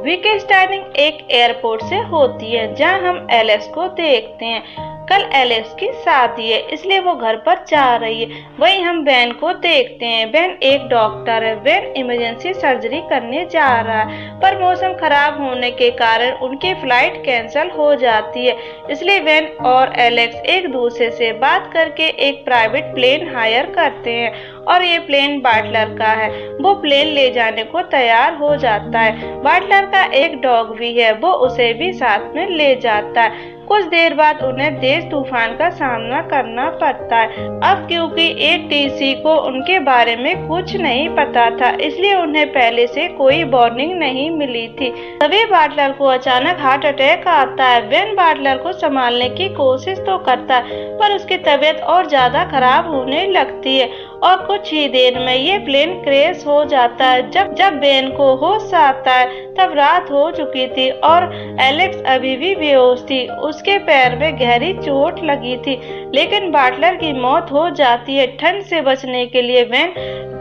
Movie की starting एक airport से होती है जहां हम एलेक्स को देखते हैं। कल एलेक्स की शादी है इसलिए वो घर पर जा रही है। वहीं हम बेन को देखते हैं। बेन एक डॉक्टर है। बेन इमरजेंसी सर्जरी करने जा रहा है पर मौसम खराब होने के कारण उनकी फ्लाइट कैंसिल हो जाती है। इसलिए बेन और एलेक्स एक दूसरे से बात करके एक प्राइवेट प्लेन हायर करते हैं और ये प्लेन बाटलर का है। वो प्लेन ले जाने को तैयार हो जाता है। बाटलर का एक डॉग भी है, वो उसे भी साथ में ले जाता है। कुछ देर बाद उन्हें तेज तूफान का सामना करना पड़ता है। अब क्योंकि एटीसी को उनके बारे में कुछ नहीं पता था इसलिए उन्हें पहले से कोई वार्निंग नहीं मिली थी। तभी बाटलर को अचानक हार्ट अटैक आता है। बेन बाटलर को संभालने की कोशिश तो करता है पर उसकी तबीयत और ज्यादा खराब होने लगती है और कुछ ही देर में ये प्लेन क्रैश हो जाता है। जब बेन को होश आता है तब रात हो चुकी थी और एलेक्स अभी भी बेहोश थी। उसके पैर में गहरी चोट लगी थी लेकिन बाटलर की मौत हो जाती है। ठंड से बचने के लिए बेन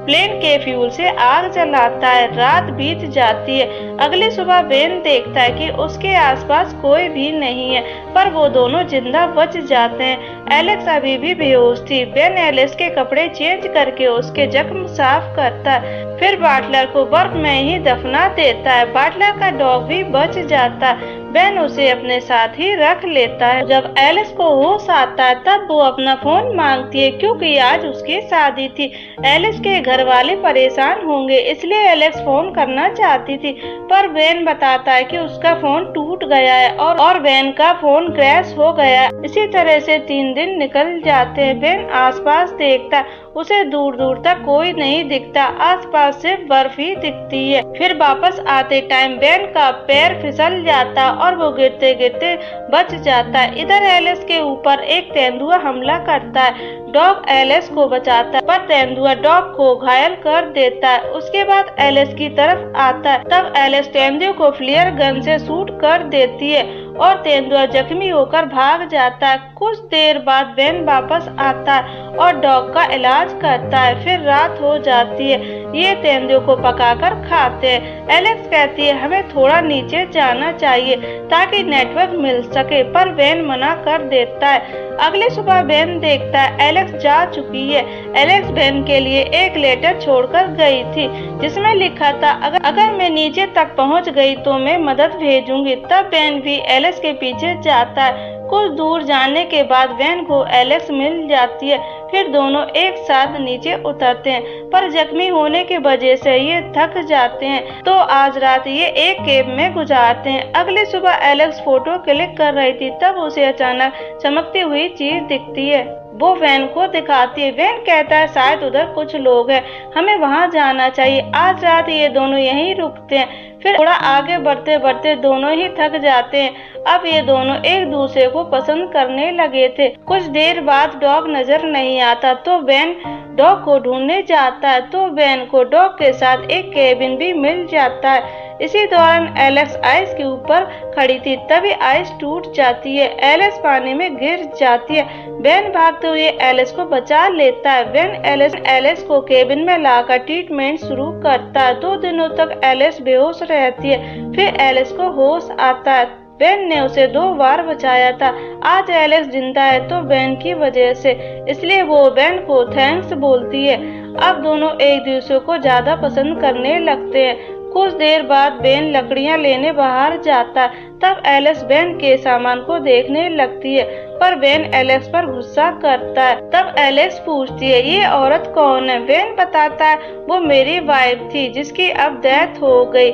प्लेन के फ्यूल से आग जलाता है। रात बीत जाती है। अगली सुबह बेन देखता है कि उसके आसपास कोई भी नहीं है पर वो दोनों जिंदा बच जाते हैं। एलेक्स अभी भी बेहोश थी। बेन एलेक्स के कपड़े चेंज करके उसके जख्म साफ करता है फिर बाटलर को बर्फ में ही दफना देता है। बाटलर का डॉग भी बच जाता है। बेन उसे अपने साथ ही रख लेता है। जब एलेक्स को होश आता है तब वो अपना फोन मांगती है क्योंकि आज उसकी शादी थी। एलेक्स के घर वाले परेशान होंगे इसलिए एलेक्स फोन करना चाहती थी पर बेन बताता है कि उसका फोन टूट गया है और बेन का फोन क्रैश हो गया है। इसी तरह से 3 दिन निकल जाते हैं। बेन आसपास देखता उसे दूर दूर तक कोई नहीं दिखता। आसपास सिर्फ बर्फ ही दिखती है। फिर वापस आते टाइम बेन का पैर फिसल जाता और वो गिरते गिरते बच जाता है। इधर एलेक्स के ऊपर एक तेंदुआ हमला करता है। डॉग एलेक्स को बचाता है पर तेंदुआ डॉग को घायल कर देता है। उसके बाद एलेक्स की तरफ आता है तब एलेक्स तेंदुए को फ्लेयर गन से शूट कर देती है और तेंदुआ जख्मी होकर भाग जाता है। कुछ देर बाद बेन वापस आता है और डॉग का इलाज करता है। फिर रात हो जाती है। ये तेंदुए को पकाकर खाते हैं। एलेक्स कहती है हमें थोड़ा नीचे जाना चाहिए ताकि नेटवर्क मिल सके पर बेन मना कर देता है। अगली सुबह बेन देखता है एलेक्स जा चुकी है। एलेक्स बेन के लिए एक लेटर छोड़कर गई थी जिसमें लिखा था अगर मैं नीचे तक पहुंच गई तो मैं मदद भेजूंगी। तब बेन भी एलेक्स के पीछे जाता है। कुछ दूर जाने के बाद बेन को एलेक्स मिल जाती है। फिर दोनों एक साथ नीचे उतरते हैं पर जख्मी होने की वजह से ये थक जाते हैं तो आज रात ये एक केव में गुजारते हैं। अगली सुबह एलेक्स फोटो क्लिक कर रही थी तब उसे अचानक चमकती हुई चीज दिखती है। वो वैन को दिखाती है। वैन कहता है शायद उधर कुछ लोग हैं, हमें वहां जाना चाहिए। आज रात ये दोनों यहीं रुकते हैं। फिर थोड़ा आगे बढ़ते बढ़ते दोनों ही थक जाते हैं। अब ये दोनों एक दूसरे को पसंद करने लगे थे। कुछ देर बाद डॉग नजर नहीं आता तो वैन डॉग को ढूंढने जाता है तो वैन को डॉग के साथ एक केबिन भी मिल जाता है। इसी दौरान एलेक्स आइस के ऊपर खड़ी थी तभी आइस टूट जाती है। एलेक्स पानी में गिर जाती है। बेन भागते हुए एलेक्स को बचा लेता है। बेन एलेक्स को केबिन में लाकर ट्रीटमेंट शुरू करता है। 2 दिनों तक एलेक्स बेहोश रहती है। फिर एलेक्स को होश आता है। बेन ने उसे 2 बार बचाया था। आज एलेक्स जिंदा है तो बेन की वजह से, इसलिए वो बेन को थैंक्स बोलती है। अब दोनों एक दूसरे को ज्यादा पसंद करने लगते हैं। कुछ देर बाद बेन लकड़ियां लेने बाहर जाता है तब एलेक्स बेन के सामान को देखने लगती है पर बेन एलेक्स पर गुस्सा करता है। तब एलेक्स पूछती है ये औरत कौन है। बेन बताता है वो मेरी वाइफ थी जिसकी अब डेथ हो गई।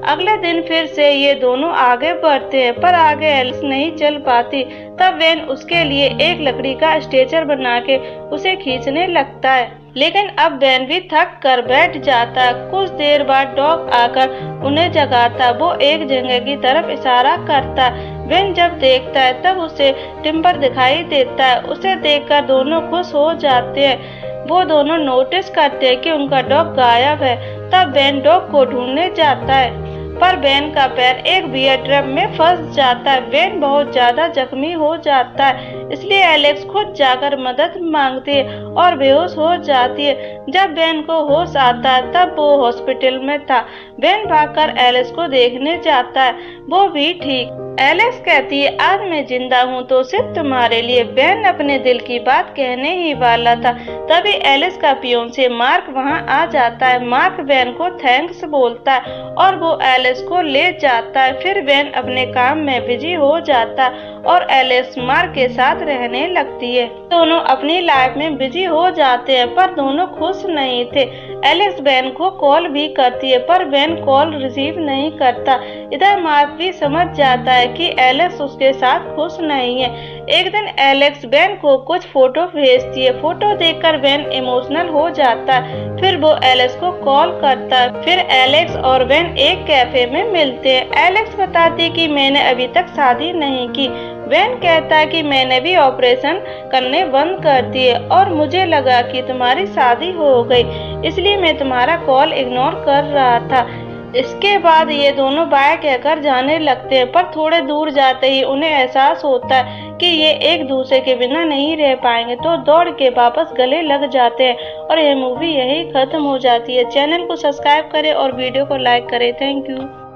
अगले दिन फिर से ये दोनों आगे बढ़ते हैं पर आगे एलेक्स नहीं चल पाती। तब बेन उसके लिए एक लकड़ी का स्ट्रेचर बना के उसे खींचने लगता है लेकिन अब बेन भी थक कर बैठ जाता है। कुछ देर बाद डॉग आकर उन्हें जगाता। वो एक जगह की तरफ इशारा करता है। बेन जब देखता है तब उसे टिम्बर दिखाई देता है। उसे देखकर दोनों खुश हो जाते हैं। वो दोनों नोटिस करते हैं कि उनका डॉग गायब है। तब बेन डॉग को ढूंढने जाता है। पर बेन का पैर एक बियर ड्रम में फंस जाता है। बेन बहुत ज्यादा जख्मी हो जाता है, इसलिए एलेक्स खुद जाकर मदद मांगती है और बेहोश हो जाती है। जब बेन को होश आता है तब वो हॉस्पिटल में था। बेन भागकर एलेक्स को देखने जाता है, वो भी ठीक। एलेक्स कहती है, आज मैं जिंदा हूँ तो सिर्फ तुम्हारे लिए। बेन अपने दिल की बात कहने ही वाला था, तभी एलेक्स का फियांसे मार्क वहाँ आ जाता है। मार्क बेन को थैंक्स बोलता है और वो एलेक्स को ले जाता है। फिर बेन अपने काम में बिजी हो जाता है और एलेक्स मार्क के साथ रहने लगती है। दोनों अपनी लाइफ में बिजी हो जाते हैं, पर दोनों खुश नहीं थे। एलेक्स बेन को कॉल भी करती है, पर बेन कॉल रिसीव नहीं करता। इधर मार्क भी समझ जाता है कि एलेक्स उसके साथ खुश नहीं है। एक दिन एलेक्स बेन को कुछ फोटो भेजती है। फोटो देखकर बेन इमोशनल हो जाता है। फिर वो एलेक्स को कॉल करता है। फिर एलेक्स और बेन एक कैफे में मिलते हैं। एलेक्स बताती है कि मैंने अभी तक शादी नहीं की। बेन कहता है कि मैंने भी ऑपरेशन करने बंद कर दिए और मुझे लगा कि तुम्हारी शादी हो गई, इसलिए मैं तुम्हारा कॉल इग्नोर कर रहा था। इसके बाद ये दोनों बाय कहकर जाने लगते हैं, पर थोड़े दूर जाते ही उन्हें एहसास होता है कि ये एक दूसरे के बिना नहीं रह पाएंगे, तो दौड़ के वापस गले लग जाते हैं और ये मूवी यही खत्म हो जाती है। चैनल को सब्सक्राइब करें और वीडियो को लाइक करें। Thank you.